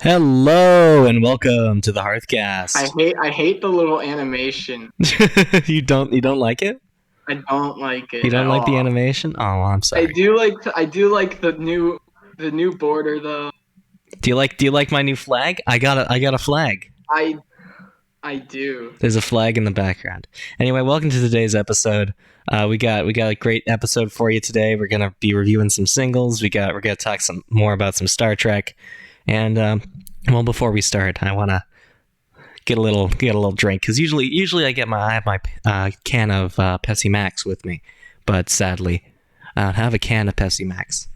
Hello and welcome to the HarthCast. I hate the little animation. You don't like it? I don't like it. You don't at like the all. animation? Oh, well, I'm sorry. I do like the new border though. Do you like my new flag? I got a flag. I do. There's a flag in the background. Anyway, welcome to today's episode. We got a great episode for you today. We're gonna be reviewing some singles. We're gonna talk some more about some Star Trek. And well, before we start, I wanna get a little drink because usually I have my can of Pepsi Max with me, but sadly, I don't have a can of Pepsi Max.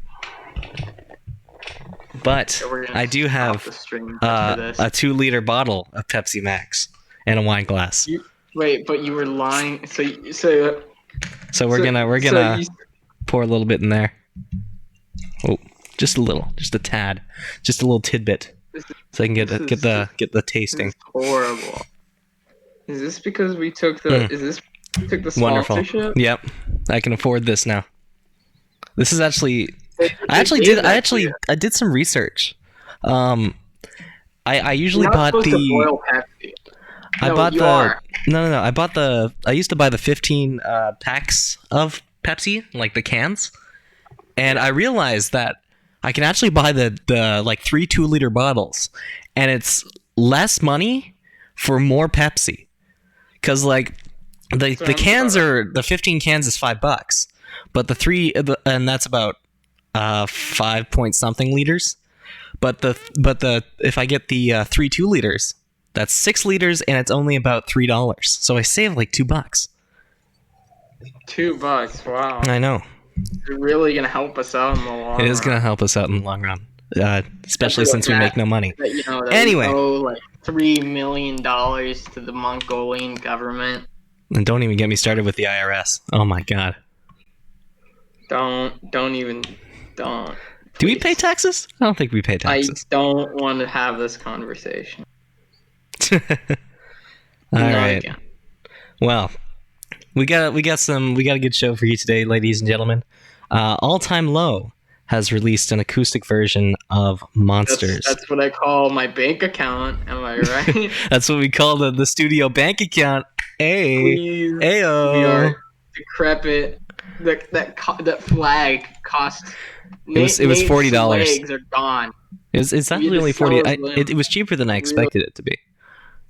But So I do have a 2-liter bottle of Pepsi Max and a wine glass. But you were lying. So we're gonna pour a little bit in there. Oh, just a tad, just a little tidbit, so I can get the tasting. This is horrible. Is this because we took the? Is this we took the sponsorship? Wonderful. Yep, I can afford this now. This is actually. I did some research. I usually bought the. To boil Pepsi. I used to buy the 15 packs of Pepsi, like the cans, and I realized that I can actually buy the like 3 2-liter bottles, and it's less money for more Pepsi, because like the cans are the 15 cans is $5, but and that's about 5 point something liters, but the if I get the 3 2-liters, that's 6 liters and it's only about $3, so I save like $2. $2, wow! I know. It's really gonna help us out in the long run. It is gonna help us out in the long run, especially since we make no money. Anyway, we owe like $3 million to the Mongolian government. And don't even get me started with the IRS. Oh my god. Don't. Do we pay taxes? I don't think we pay taxes. I don't want to have this conversation. All right. Well, we got a good show for you today, ladies and gentlemen. All Time Low has released an acoustic version of Monsters. That's what I call my bank account. Am I right? That's what we call the studio bank account. Hey, please, ayo. We are decrepit. That flag cost. It was $40. Legs are gone. It's actually only $40. It was cheaper than I expected it to be.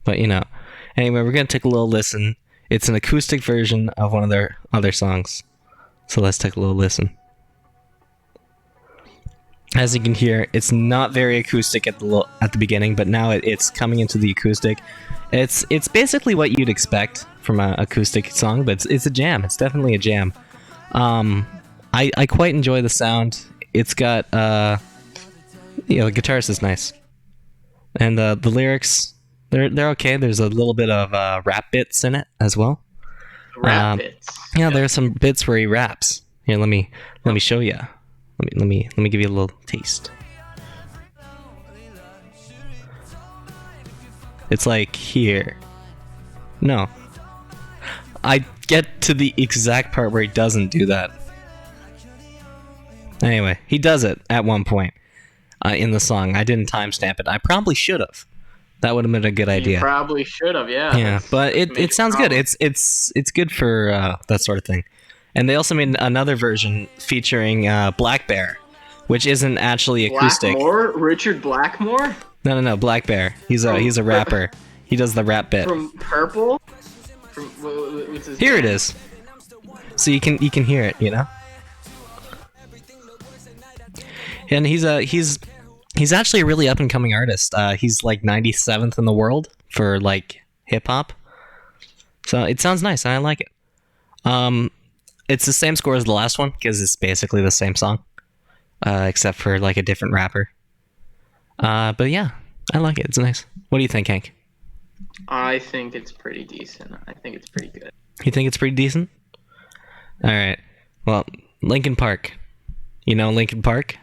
But anyway, we're gonna take a little listen. It's an acoustic version of one of their other songs. So let's take a little listen. As you can hear, it's not very acoustic at the beginning, but now it's coming into the acoustic. It's basically what you'd expect from an acoustic song, but it's a jam. It's definitely a jam. I quite enjoy the sound. It's got the guitarist is nice, and the lyrics they're okay. There's a little bit of rap bits in it as well. Rap bits. Yeah, there are some bits where he raps. Here, let me show you. Let me give you a little taste. It's like here. No. I get to the exact part where he doesn't do that. Anyway, he does it at one point in the song. I didn't timestamp it. I probably should have. That would have been a good idea. You probably should have, yeah. Yeah, but it sounds good. It's good for that sort of thing. And they also made another version featuring Black Bear, which isn't actually acoustic. Blackmore? Richard Blackmore? No, Black Bear. He's a rapper. He does the rap bit. From Purple? What's his Here name? it is. So you can hear it, And he's actually a really up and coming artist. He's like 97th in the world for like hip hop. So it sounds nice. I like it. It's the same score as the last one because it's basically the same song, except for like a different rapper. But yeah, I like it. It's nice. What do you think, Hank? I think it's pretty decent. I think it's pretty good. You think it's pretty decent? All right. Well, Linkin Park. You know Linkin Park?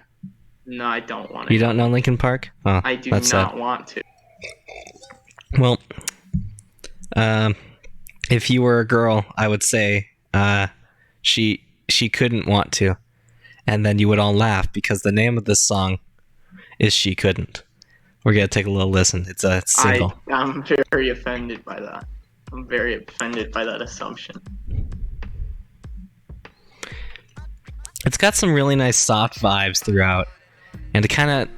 No, I don't want to. You don't know Linkin Park? Oh, I do not want to. Well, if you were a girl, I would say she couldn't want to, and then you would all laugh because the name of this song is "She Couldn't." We're gonna take a little listen. It's a single. I'm very offended by that. I'm very offended by that assumption. It's got some really nice soft vibes throughout, and it kind of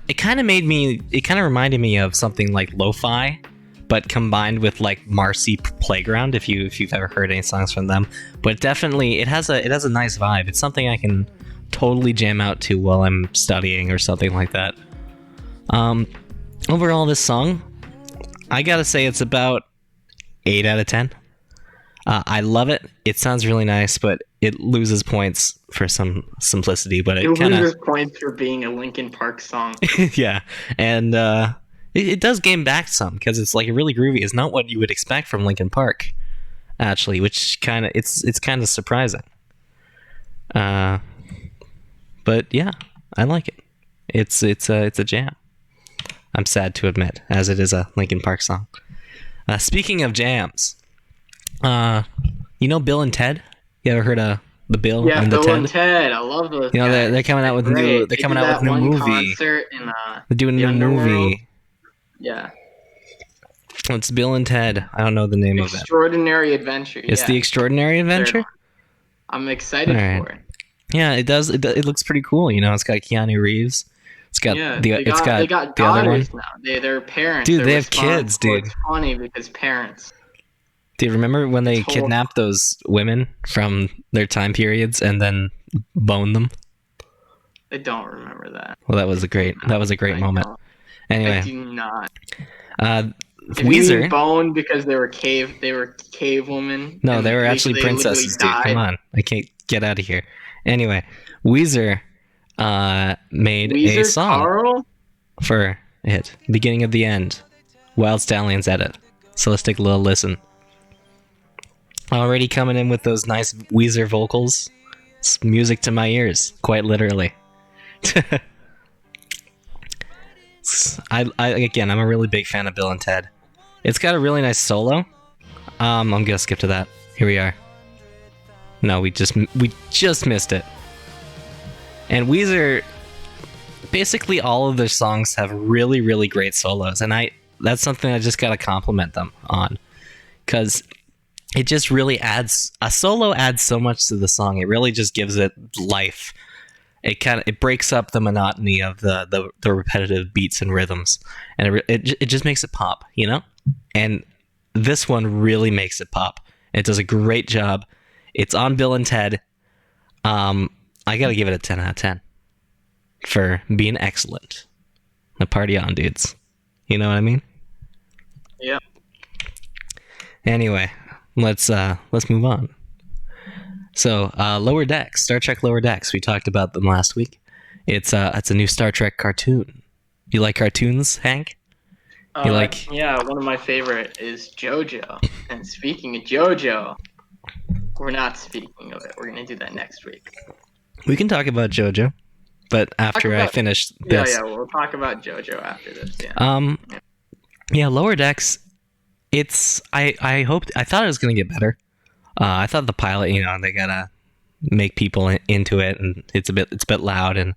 reminded me of something like lo-fi, but combined with like Marcy Playground. If you've ever heard any songs from them, but definitely it has a nice vibe. It's something I can totally jam out to while I'm studying or something like that. Overall, this song, I gotta say it's about 8 out of 10. I love it. It sounds really nice, but it loses points for some simplicity. But it loses points for being a Linkin Park song. Yeah, and it does gain back some because it's like really groovy. It's not what you would expect from Linkin Park, actually, which it's kind of surprising. But yeah, I like it. It's a jam. I'm sad to admit, as it is a Linkin Park song. Speaking of jams, you know Bill and Ted? You ever heard of the Bill and the Bill Ted? And Ted. I love those. You know they're coming out with new. They're coming out with new movie. They're doing a new movie. Yeah. It's Bill and Ted. I don't know the name of it. Extraordinary Adventure. It's The Extraordinary Adventure. I'm excited for it. Yeah, it does. It looks pretty cool. You know, it's got Keanu Reeves. It's got they got the other one. Now. They're parents. Dude, they have kids, dude. It's funny because parents. Dude, remember when they kidnapped those women from their time periods and then boned them? I don't remember that. Well, that was a great moment. Anyway, I do not. Weezer boned because they were cave women. No, they were actually princesses, dude. Come on, I can't get out of here. Anyway, Weezer made a song for it. Beginning of the End. Wild Stallions edit. So let's take a little listen. Already coming in with those nice Weezer vocals. It's music to my ears, quite literally. I'm a really big fan of Bill and Ted. It's got a really nice solo. I'm gonna skip to that. Here we are. No, we just missed it. And Weezer, basically all of their songs have really, really great solos, and that's something I just gotta compliment them on, because it just really adds so much to the song. It really just gives it life. It breaks up the monotony of the repetitive beats and rhythms, and it just makes it pop, you know. And this one really makes it pop. It does a great job. It's on Bill and Ted. I gotta give it a 10 out of 10 for being excellent. The party on, dudes. You know what I mean? Yeah. Anyway, let's move on. So, Lower Decks, Star Trek Lower Decks. We talked about them last week. It's a new Star Trek cartoon. You like cartoons, Hank? Yeah, one of my favorite is JoJo. And speaking of JoJo, we're not speaking of it. We're gonna do that next week. We can talk about JoJo, but after I finish this. Yeah, we'll talk about JoJo after this. Yeah. Yeah, Lower Decks. I thought it was gonna get better. I thought the pilot, they gotta make people into it, and it's a bit loud, and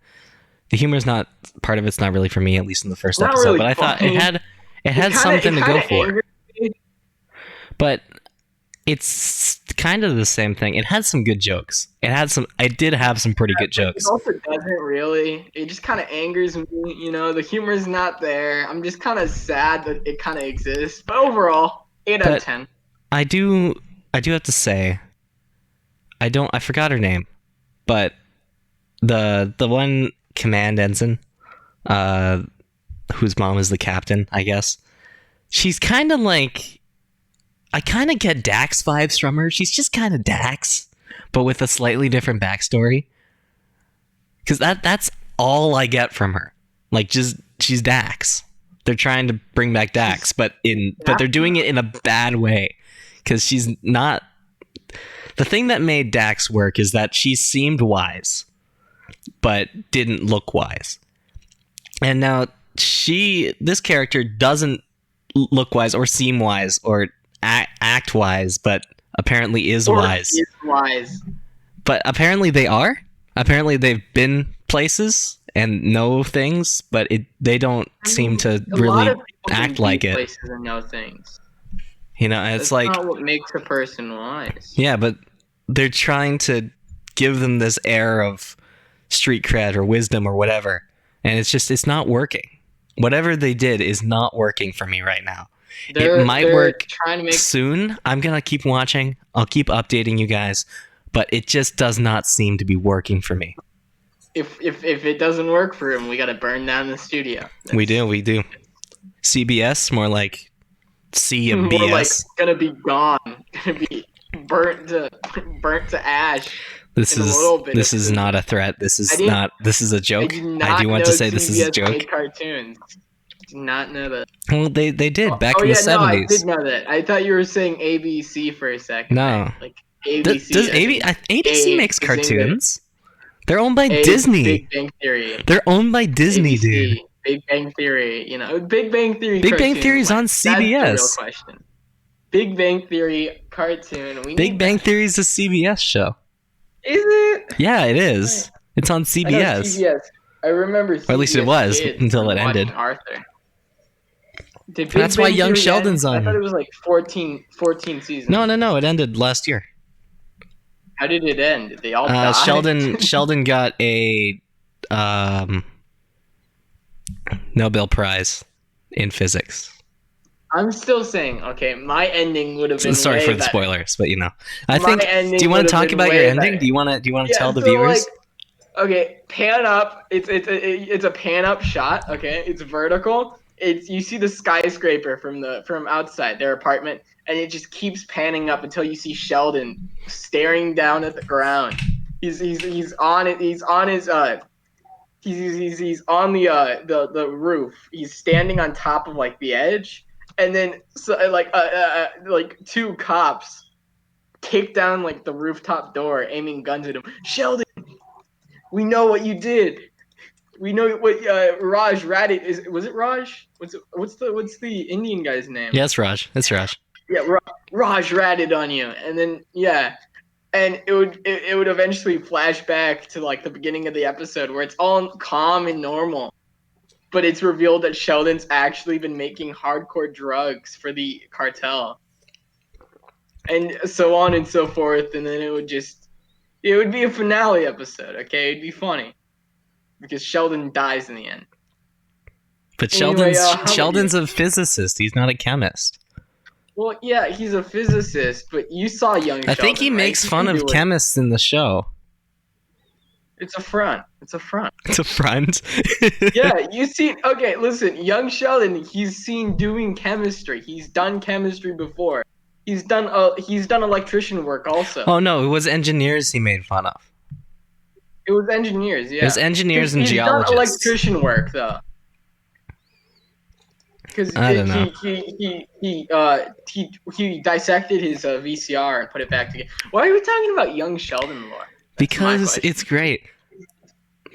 the humor's not part of it's not really for me, at least in the first episode. Really, but I thought it had something to go for. But it's kind of the same thing. It had some good jokes. It did have some pretty good jokes. It also doesn't really. It just kind of angers me. The humor's not there. I'm just kind of sad that it kind of exists. But overall, 8 out of 10. I do have to say, I forgot her name, but the one command ensign, whose mom is the captain, I guess. She's kind of like, I kind of get Dax vibes from her. She's just kind of Dax, but with a slightly different backstory. Because that's all I get from her. Like, just she's Dax. They're trying to bring back Dax, but they're doing it in a bad way. Because she's not... The thing that made Dax work is that she seemed wise, but didn't look wise. And now this character doesn't look wise or seem wise or act wise, but apparently is wise. Is wise. But apparently they are. Apparently they've been places and know things, but they don't seem to a lot really of people can act like be it. places and know things. You know, it's That's like, not what makes a person wise. yeah, but they're trying to give them this air of street cred or wisdom or whatever, and it's not working. Whatever they did is not working for me right now. It might work trying to make soon. I'm gonna keep watching. I'll keep updating you guys, but it just does not seem to be working for me. if it doesn't work for him, we gotta burn down the studio. We do. CBS, more like We're like CBS. gonna be gone, gonna be burnt to ash. This in a is little bit this of is food. not a threat. This is didn't- not. This is a I joke. did I not do want know to say this is a CBS joke. made cartoons. Did not know that. Well, they did back Oh in the yeah, no, I 70s. did know that. I thought you were saying ABC for a second. No. There. Like ABC. Does as in ABC makes as in cartoons? They're owned by A Disney. Big Bang Theory. They're owned by Disney, ABC, dude. Big Bang Theory. You know, Big Bang Theory. Big Bang cartoon, Theory's on That's the real CBS. question. Big Bang Theory cartoon. Big Bang Theory is a CBS show. Is it? Yeah, it is. It's on I know CBS. CBS. I remember CBS. Or at least it was Kids until it watching ended. Arthur. Did Big That's why Bang Young Theory Sheldon's end? on. I thought it was like 14 seasons. No. It ended last year. How did it end? Did they all die? Sheldon got a Nobel Prize in physics. I'm still saying, okay, my ending would have been. Sorry way for the better. spoilers, but you know, I My think. ending Do you want would to have talk been about your way ending? better. Do you want to tell the so, viewers? Okay, pan up. It's a pan up shot. Okay, it's vertical. You see the skyscraper from outside their apartment, and it just keeps panning up until you see Sheldon staring down at the ground. He's on it. He's on his he's on the roof. He's standing on top of like the edge, and then like two cops kick down like the rooftop door, aiming guns at him. Sheldon, we know what you did. We know what Raj ratted is. Was it Raj? What's the Indian guy's name? Yeah, it's Raj. It's Raj. Yeah, Raj ratted on you, and then and it would eventually flash back to like the beginning of the episode where it's all calm and normal, but it's revealed that Sheldon's actually been making hardcore drugs for the cartel, and so on and so forth, and then it would be a finale episode. Okay, it'd be funny because Sheldon dies in the end. But Anyway, Sheldon's a physicist. He's not a chemist. Well, yeah, he's a physicist, but you saw Young Sheldon. I think he makes fun of chemists in the show. It's a front. It's a front. It's a front. Yeah, you see. Okay, listen, Young Sheldon. He's seen doing chemistry. He's done chemistry before. He's done electrician work also. Oh no, it was engineers he made fun of. It was engineers. Yeah, It was engineers and he's geologists. Done electrician work though. Because he dissected his VCR and put it back together. Why are we talking about Young Sheldon lore? Because it's great.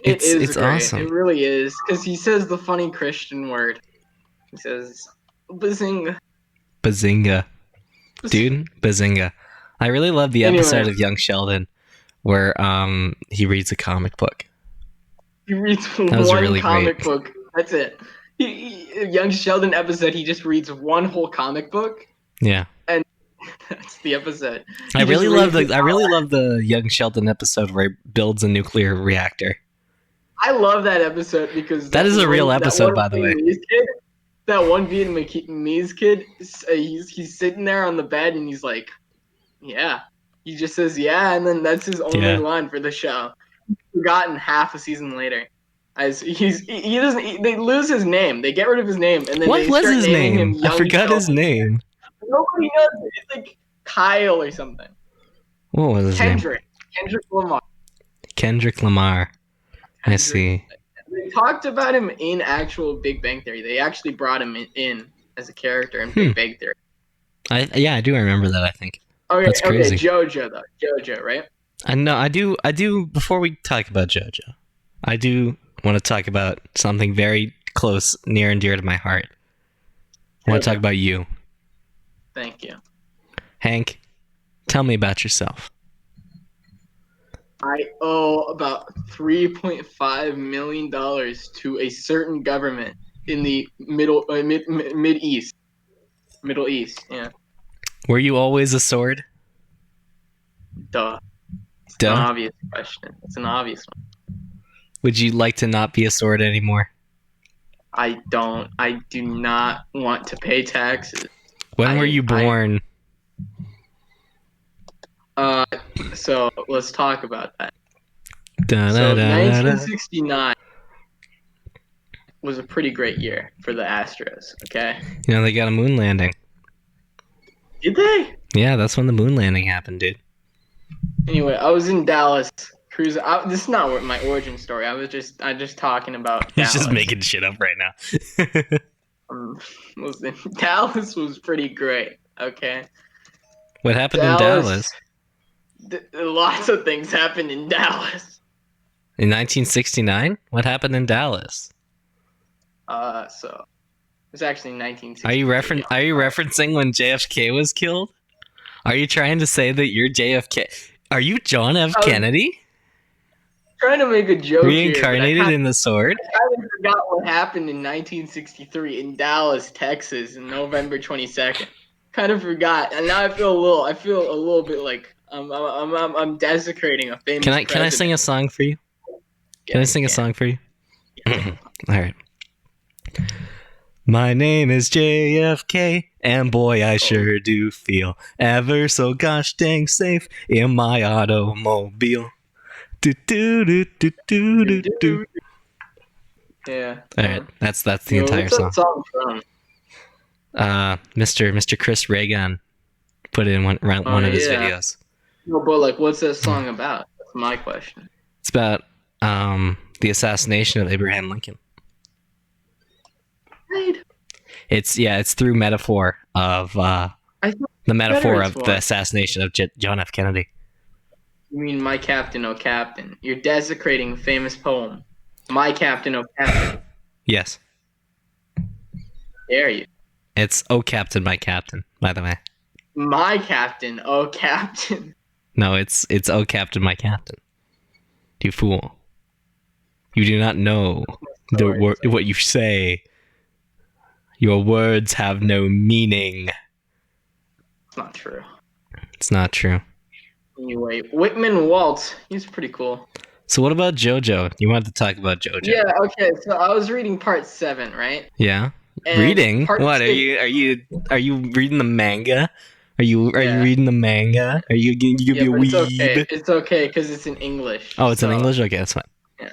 It's great. awesome. It really is. Because he says the funny Christian word. He says, "Bazinga." Bazinga. Dude, bazinga. I really love the episode of Young Sheldon where he reads a comic book. He reads one comic book. That's it. Young Sheldon episode, he just reads one whole comic book. Yeah. And that's the episode. I really love the Young Sheldon episode where he builds a nuclear reactor. I love that episode because that is a real episode, by the way. That one Vietnamese kid, he's sitting there on the bed and he's like, yeah. He just says yeah, and then that's his only line for the show. Forgotten half a season later. As they lose his name. They get rid of his name, and then what was his name? I forgot Sheldon. his name. Nobody knows. It's like Kyle or something. What was his name? Kendrick Lamar. Kendrick Lamar. I see. They talked about him in actual Big Bang Theory. They actually brought him in as a character in Big Bang Theory. I do remember that. I think. Okay, that's crazy. JoJo though. JoJo, right? I know. I do. Before we talk about JoJo, I do want to talk about something very close, near and dear to my heart. I want to talk about you. Thank you. Hank, tell me about yourself. I owe about $3.5 million to a certain government in the mid east. Middle East, yeah. Were you always a sword? Duh. It's an Duh. obvious question. It's an obvious one. Would you like to not be a sword anymore? I don't. I do not want to pay taxes. When were you I born? uh. So let's talk about that. Da, da, So da, da, da. 1969 was a pretty great year for the Astros. Okay. You know, they got a moon landing. Did they? Yeah, that's when the moon landing happened, dude. Anyway, I was in Dallas cruising. This is not what my origin story. I just talking about He's Dallas. just making shit up right now. Listen, Dallas was pretty great. Okay. What happened in Dallas. Dallas? Lots of things happened in Dallas. In 1969? What happened in Dallas? So it was actually Are you 1963. referencing when JFK was killed? Are you trying to say that you're JFK? Are you John F. I was Kennedy? trying to make a joke Reincarnated here, but in the sword? I kind of forgot what happened in 1963 in Dallas, Texas, on November 22nd. Kind of forgot, and now I feel a little bit like I'm desecrating a famous Can I president. sing a song for you? Can Yeah, I sing a song for you? Yeah. All right. My name is JFK, and boy, I sure do feel ever so gosh dang safe in my automobile. Do do do do do do do. Yeah. All right, that's the Yo, entire what's that song. song from? Mr. Chris Reagan put it in one of his Yeah. videos. No, but like, what's that song about? That's my question. It's about the assassination of Abraham Lincoln. Right. It's through metaphor of I thought the metaphor of Confederates the won. assassination of John F. Kennedy. You mean My Captain, Oh Captain? You're desecrating a famous poem. My Captain, Oh Captain. Yes, Dare you? it's "Oh Captain, My Captain." By the way, My Captain, Oh Captain. no, it's "Oh Captain, My Captain." You fool! You do not know what you say. Your words have no meaning. It's not true. It's not true. Anyway, Whitman Waltz, he's pretty cool. So what about JoJo? You wanted to talk about JoJo? Yeah, okay, so I was reading part 7, right? Yeah. And Reading? part What are 6 you reading the manga? Are you Yeah. reading the manga? Are you gonna Yeah, be a but it's weeb? okay. It's okay because it's in English. Oh, it's in so, English. Okay, that's fine. Yeah.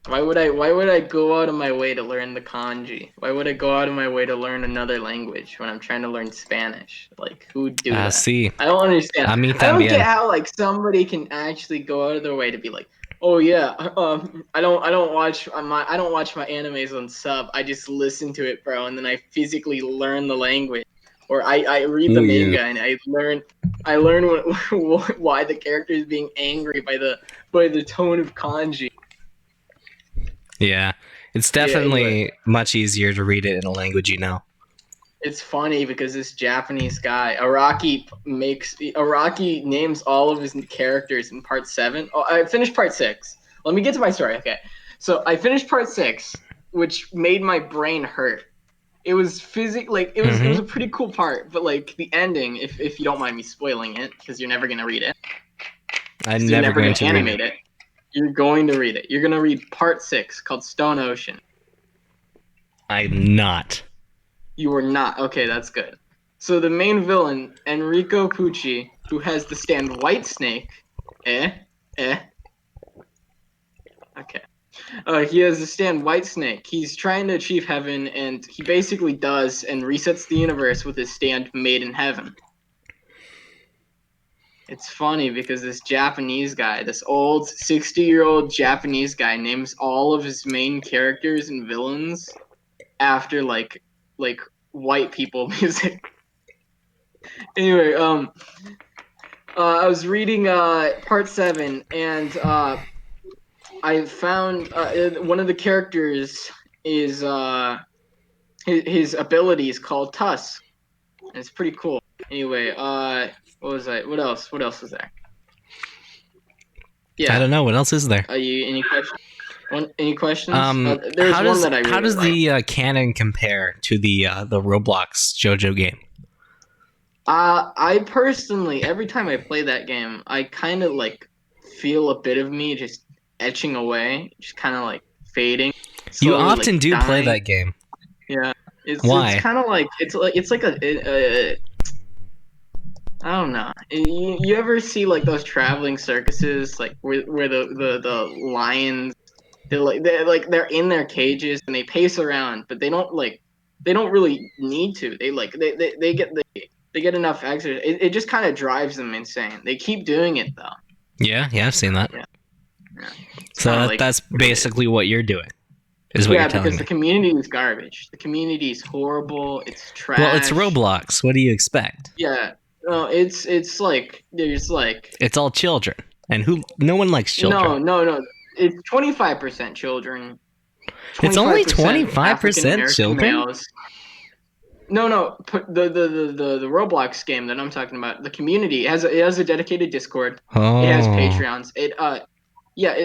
Why would I go out of my way to learn the kanji? Why would I go out of my way to learn another language when I'm trying to learn Spanish? Like, who would do that? Sí. I don't understand. A mí I don't también. get how like somebody can actually go out of their way to be like, oh yeah, I don't watch my animes on sub. I just listen to it, bro, and then I physically learn the language, or I read the manga and I learn why the character is being angry by the tone of kanji. Yeah, it's Yeah, definitely anyway. much easier to read it in a language you know. It's funny because this Japanese guy, Araki names all of his characters in part 7. Oh, I finished part 6. Let me get to my story. Okay. So I finished part 6, which made my brain hurt. It was it was a pretty cool part, but like the ending, if you don't mind me spoiling it, because you're never gonna read it. I'm You're never never going gonna to read animate it. You're going to read it. You're gonna read part 6 called Stone Ocean. I'm not. You were not. Okay, that's good. So the main villain, Enrico Pucci, who has the stand Whitesnake, okay. He has the stand Whitesnake. He's trying to achieve heaven, and he basically does, and resets the universe with his stand Made in Heaven. It's funny because this Japanese guy, this old 60-year-old Japanese guy, names all of his main characters and villains after like white people music. Anyway, I was reading part 7, and I found one of the characters is his ability is called Tusk, and it's pretty cool. Anyway, what else? What else was there? Yeah. I don't know. What else is there? Are you any questions? Any questions? There's one that I really how does like. the canon compare to the Roblox JoJo game? I personally, every time I play that game, I kind of like feel a bit of me just etching away, just kind of like fading, You slowly like often do play dying. that game. Yeah, it's Why? kind of like it's like a I don't know. You ever see like those traveling circuses, like where the lions they're in their cages and they pace around, but they don't really need to. They get enough exercise. It just kind of drives them insane. They keep doing it though. Yeah, I've seen that. Yeah, yeah. It's So kind of like that's what it is. basically what you're doing, is what you're Yeah, telling because the me. community is garbage. The community is horrible. It's Well, it's trash. Roblox. What do you expect? Yeah. No, it's like there's like It's all children, and no one likes children. no. It's 25% children, It's only 25% African 25% American children. males. No. The Roblox game that I'm talking about, the community it has a dedicated Discord. It has Oh, Patreons.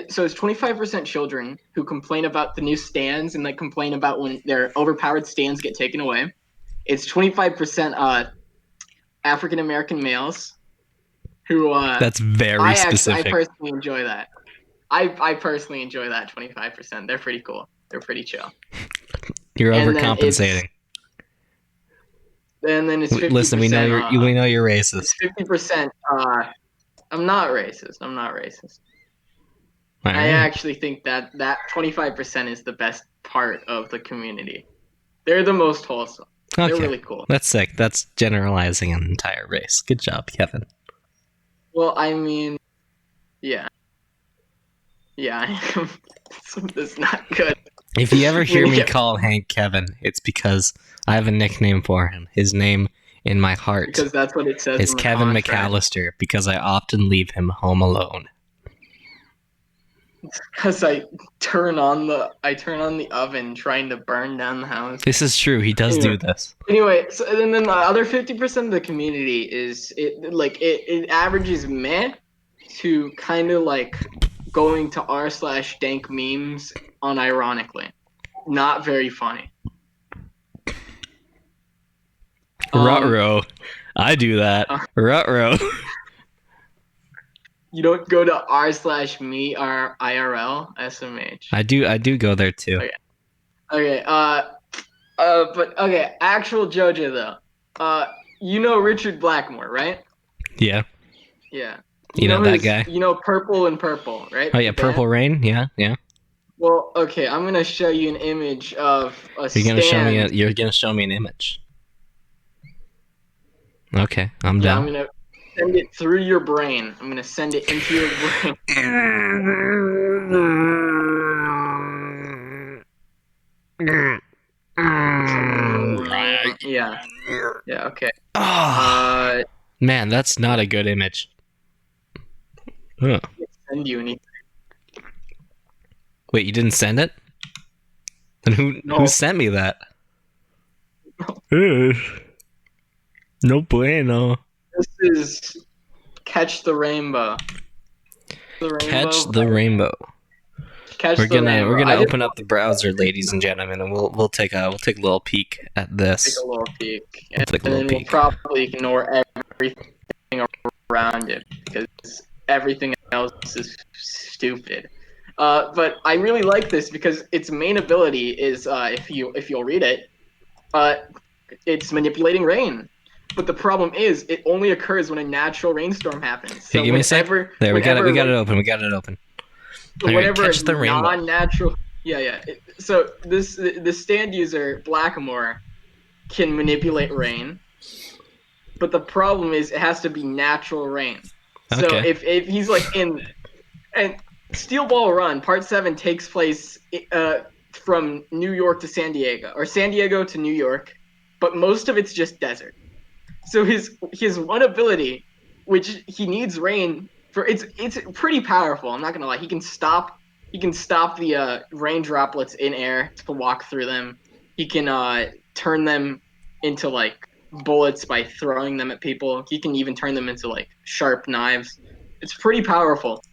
So it's 25% children who complain about the new stands and like complain about when their overpowered stands get taken away. It's 25% African American males who that's very I specific. personally enjoy that. I personally enjoy that 25%. They're pretty cool. They're pretty chill. You're And then overcompensating. it's 50%. Listen, we know you're It's racist. 50%. I'm not racist. I'm not racist. All I right. actually think that 25% is the best part of the community. They're the most wholesome. They're Okay. really cool. That's sick. That's generalizing an entire race. Good job, Kevin. Well, I mean, yeah. Yeah, that's not good. If you ever hear When you me get- call Hank Kevin, it's because I have a nickname for him. His name in my heart because that's what it says is in the Kevin contract. McAllister because I often leave him home alone. Because I turn on the oven trying to burn down the house. This is true. He does do this. Anyway, so and then the other 50% of the community it averages meh to kind of like going to r/dank memes unironically. Not very funny. Ruh-roh. I do that. Ruh-roh. You don't go to r/me or IRL SMH. I do go there too. Okay. But okay, actual JoJo though. You know Richard Blackmore, right? Yeah. Yeah. You know that guy? You know Purple and Purple, right? Oh yeah, The band? Purple Rain. Yeah. Well, okay, I'm gonna show you an image of a You're gonna stand. you're gonna show me an image. Okay, I'm Yeah, I'm done. gonna send it through your brain. I'm gonna send it into your brain. Yeah. Yeah. Okay. Oh, man, that's not a good image. Huh. Send you anything. Wait, you didn't send it? Then who No. sent me that? No bueno. This is Catch the Rainbow. Catch the rainbow. Catch We're the Rainbow. gonna open up the browser, ladies and gentlemen, and we'll take a little peek at Take this. a little peek, We'll take a and little then we'll peek. probably ignore everything around it because everything else is stupid. But I really like this because its main ability is if you'll read it, it's manipulating rain. But the problem is, it only occurs when a natural rainstorm happens. So Hey, give me a sec. There, we got it open. We got it open. All right, whenever catch the rainbow. non-natural, yeah. So the stand user Blackmore can manipulate rain, but the problem is it has to be natural rain. So Okay. if he's like and Steel Ball Run Part 7 takes place from New York to San Diego or San Diego to New York, but most of it's just desert. So his one ability, which he needs rain for, it's pretty powerful. I'm not gonna lie. He can stop the rain droplets in air to walk through them. He can turn them into like bullets by throwing them at people. He can even turn them into like sharp knives. It's pretty powerful.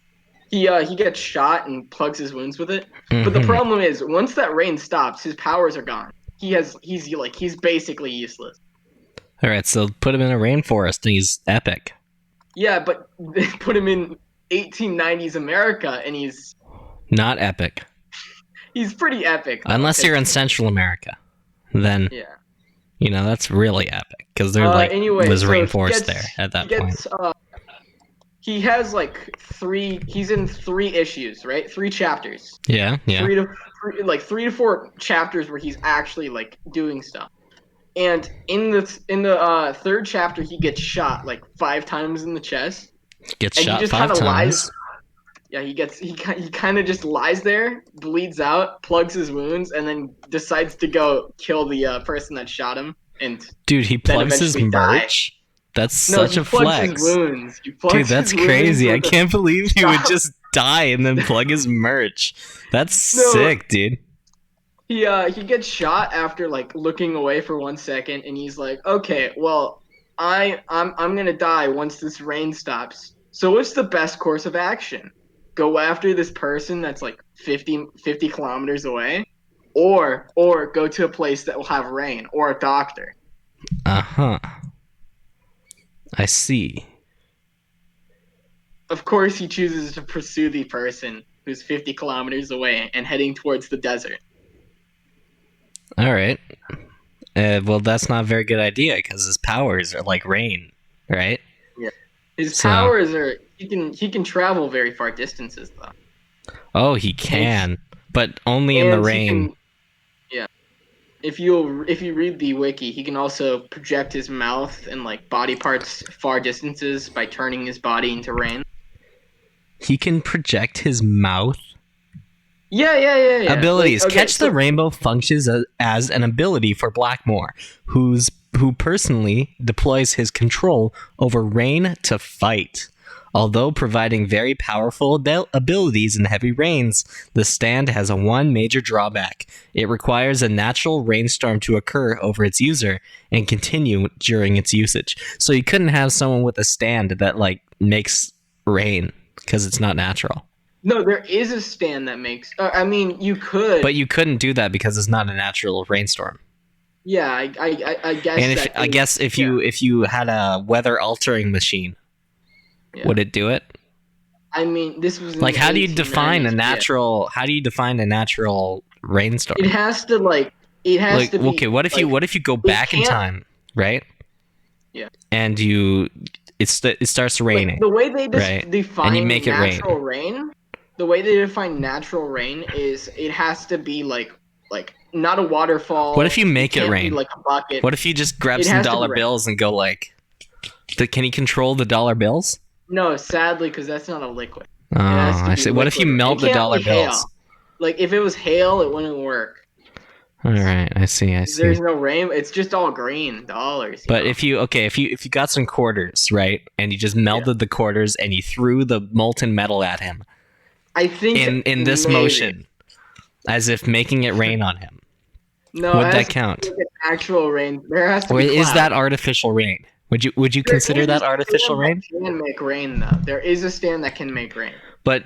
He gets shot and plugs his wounds with it. But the Mhm. problem is, once that rain stops, his powers are gone. He's basically useless. All right, so put him in a rainforest, and he's epic. Yeah, but they put him in 1890s America, and Not epic. he's pretty epic. Though, Unless you're in Central America, then yeah. that's really epic because there Anyway, was so rainforest there at that point. He has like three. He's in 3 issues, right? 3 chapters. Yeah. 3 to 4 chapters where he's actually like doing stuff. And in the third chapter, he gets shot like 5 times in the chest. Gets And shot he just 5 times. lies. Yeah, he kind of just lies there, bleeds out, plugs his wounds, and then decides to go kill the person that shot him. And dude, he plugs his merch. That's such a flex. Plugs his wounds. Dude, that's crazy. I can't believe he would just die and then plug his merch. That's sick, dude. He gets shot after like looking away for 1 second, and he's like, okay, well, I'm gonna die once this rain stops. So what's the best course of action? Go after this person that's like 50 kilometers away, or go to a place that will have rain, or a doctor. Uh-huh. I see. Of course, he chooses to pursue the person who's 50 kilometers away and heading towards the desert. All right. Well, that's not a very good idea because his powers are like rain, right? Yeah. His powers are he can travel very far distances though. Oh, he can, but only in the rain. Yeah. If you read the wiki, he can also project his mouth and like body parts far distances by turning his body into rain. He can project his mouth. Yeah. Abilities. Catch the Rainbow functions as an ability for Blackmore, who personally deploys his control over rain to fight. Although providing very powerful abilities in heavy rains, the stand has one major drawback. It requires a natural rainstorm to occur over its user and continue during its usage. So you couldn't have someone with a stand that like makes rain because it's not natural. No, there is a stand that makes. I mean, you could, but you couldn't do that because it's not a natural rainstorm. Yeah, I guess. And if you had a weather altering machine, would it do it? I mean, this was like how do you define a natural? How do you define a natural rainstorm? It has to to be. Okay, what if you go back in time, right? Yeah. And it starts raining. The way they define and you make it natural rain. The way they define natural rain is it has to be like not a waterfall. What if you make it rain? Like a bucket. What if you just grab some dollar bills and go like? Can he control the dollar bills? No, sadly, because that's not a liquid. Oh, I see. What if you melt the dollar bills? Like if it was hail, it wouldn't work. All right, I see. There's no rain. It's just all green dollars. But if you got some quarters, right, and you just melted the quarters and you threw the molten metal at him, I think in this motion, as if making it rain on him. No, would that count? Actual rain. There has to be. Or is that artificial rain? Would you consider that artificial rain? Can make rain though. There is a stand that can make rain. But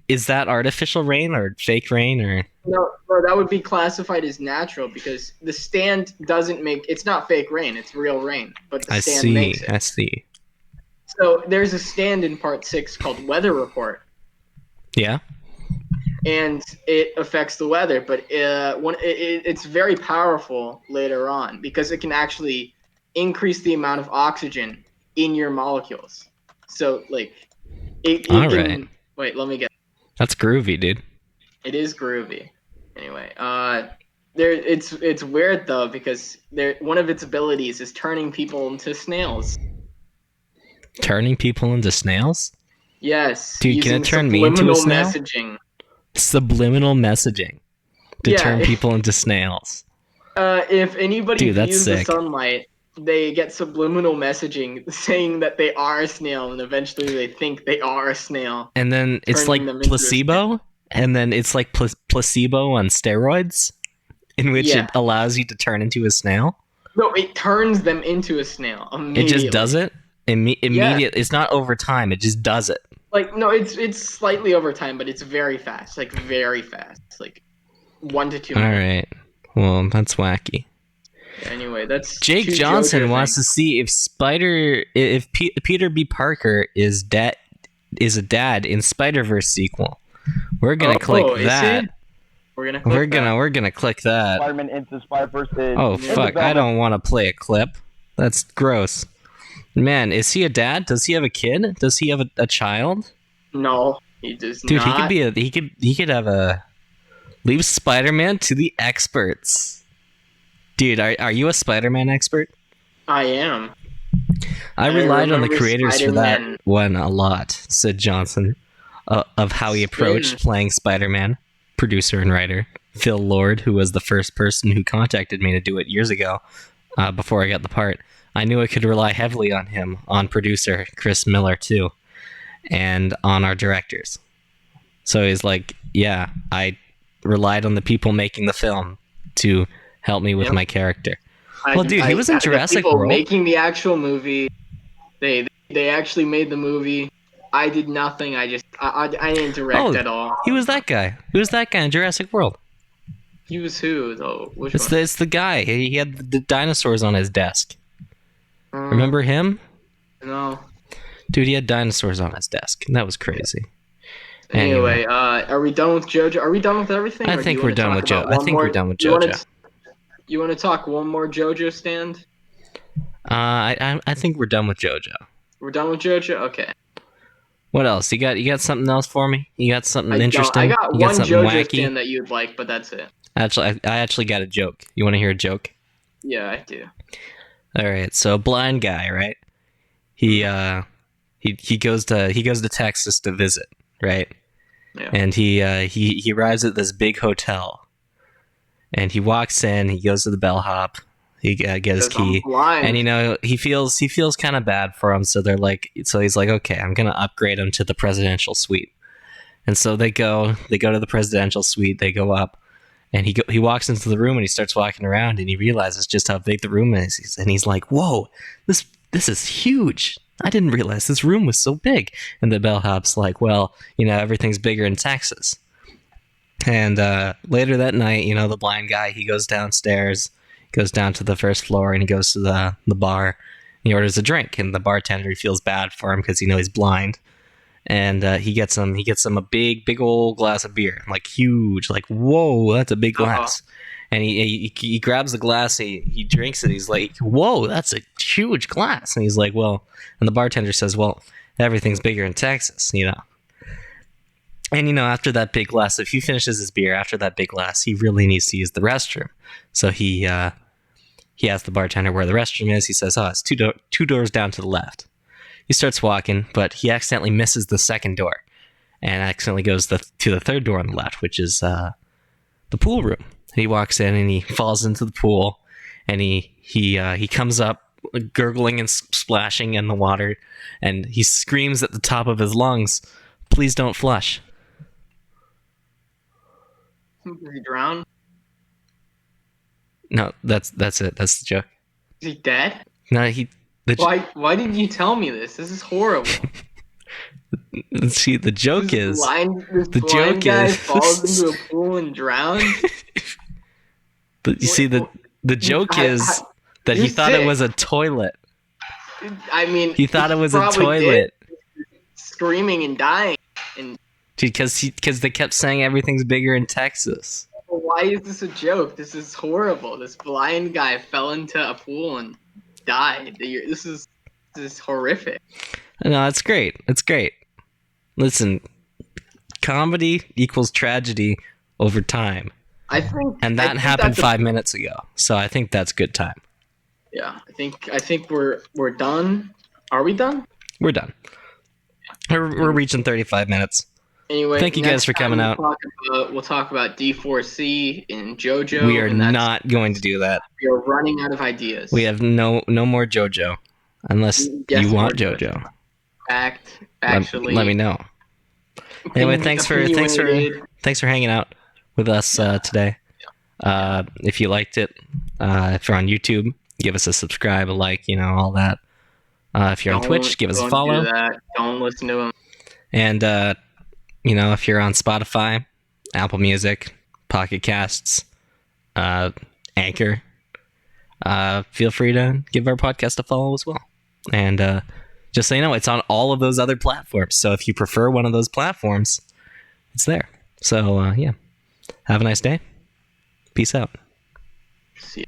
is that artificial rain or fake rain or? No, that would be classified as natural because the stand doesn't make. It's not fake rain. It's real rain. But the stand makes it. I see. So there's a stand in part 6 called Weather Report. Yeah. And it affects the weather, but it's very powerful later on because it can actually increase the amount of oxygen in your molecules. So like, it can. Wait, let me get. That's groovy, dude. It is groovy. Anyway, it's weird though because one of its abilities is turning people into snails. Turning people into snails? Yes. Dude, can it turn me into a snail? Messaging. Subliminal messaging to turn people into snails. If anybody views the sunlight, they get subliminal messaging saying that they are a snail, and eventually they think they are a snail. And then it's like placebo, and then it's like placebo on steroids, in which it allows you to turn into a snail. No, it turns them into a snail immediately. It just does it? Immediate. It's not over time. It just does it. Like no, it's slightly over time, but it's very fast. Like very fast. Like 1 to 2 All minutes. right. Well, that's wacky. Anyway, that's Jake 2 Johnson JoJo wants to things. see if Peter B. Parker is a dad in Spider-Verse sequel. We're gonna click Oh, is that. he? We're gonna click that. Spider-Man into Spider-Verse is Oh in fuck! I development. don't want to play a clip. That's gross. Man, is he a dad? Does he have a kid? Does he have a child? No, he does Dude, not. he could have a leave Spider-Man to the experts. Dude, are you a Spider-Man expert? I am. I relied on the remember creators for that Spider-Man. one a lot, said Johnson, of how he approached playing Spider-Man. Producer and writer Phil Lord, who was the first person who contacted me to do it years ago, before I got the part. I knew I could rely heavily on him, on producer Chris Miller too, and on our directors. So he's like, yeah, I relied on the people making the film to help me with my character. Well, dude, he was in Jurassic the people World. making the actual movie. They actually made the movie. I did nothing. I didn't direct at all. He was that guy. Who was that guy in Jurassic World? He was who though? Which It's one? the guy. He had the dinosaurs on his desk. Remember him? No. Dude, he had dinosaurs on his desk. That was crazy. Anyway, are we done with JoJo? Are we done with everything? I think we're done with JoJo. I think we're done with JoJo. You want to talk one more JoJo stand? I think we're done with JoJo. We're done with JoJo. Okay. What else? You got something else for me? You got something interesting? I got you one something JoJo wacky? stand that you'd like, but that's it. Actually, I actually got a joke. You want to hear a joke? Yeah, I do. All right. So a blind guy, right? He goes to Texas to visit, right? Yeah. And he arrives at this big hotel, and he walks in. He goes to the bellhop. He get his key, and he feels kind of bad for him. So he's like, okay, I'm gonna upgrade him to the presidential suite. And so they go to the presidential suite. They go up, and he walks into the room, and he starts walking around, and he realizes just how big the room is, and he's like, whoa, this is huge. I didn't realize this room was so big. And the bellhop's like, well, everything's bigger in Texas. And later that night, the blind guy, he goes downstairs, goes down to the first floor, and he goes to the bar. He orders a drink, and the bartender, he feels bad for him because he's blind. And he gets him a big old glass of beer, like huge, like whoa, that's a big glass. And he grabs the glass, he drinks it. He's like, whoa, that's a huge glass. And he's like, well, and the bartender says, well, everything's bigger in Texas, And after that big glass, if he finishes his beer after that big glass, he really needs to use the restroom. So he asks the bartender where the restroom is. He says, oh, it's two doors down to the left. He starts walking, but he accidentally misses the second door and accidentally goes to the third door on the left, which is the pool room. And he walks in and he falls into the pool, and he comes up gurgling and splashing in the water, and he screams at the top of his lungs, "Please don't flush." Did he drown? No, that's it. That's the joke. Is he dead? No, Why didn't you tell me this? This is horrible. See, the joke this is blind guy falls into a pool and drowns. But you see, the joke is that he thought it was a toilet. I mean, he thought it was a probably toilet. Screaming and dying, and because they kept saying everything's bigger in Texas. why is this a joke? This is horrible. This blind guy fell into a pool and died. This is horrific. No, it's great. It's great. Listen, comedy equals tragedy over time. And that happened 5 minutes ago. So I think that's good time. Yeah, I think we're done. Are we done? We're done. We're reaching 35 minutes. Anyway, thank you guys for coming out. We'll talk about D4C and JoJo. We are not going to do that. We are running out of ideas. We have no more JoJo, unless you want JoJo. Actually, let me know. Anyway, thanks for hanging out with us today. If you liked it, if you're on YouTube, give us a subscribe, a like, all that. If you're on Twitch, give us a follow. Don't listen to him. And if you're on Spotify, Apple Music, Pocket Casts, Anchor, feel free to give our podcast a follow as well. And just so you know, it's on all of those other platforms. So if you prefer one of those platforms, it's there. So yeah, have a nice day. Peace out. See ya.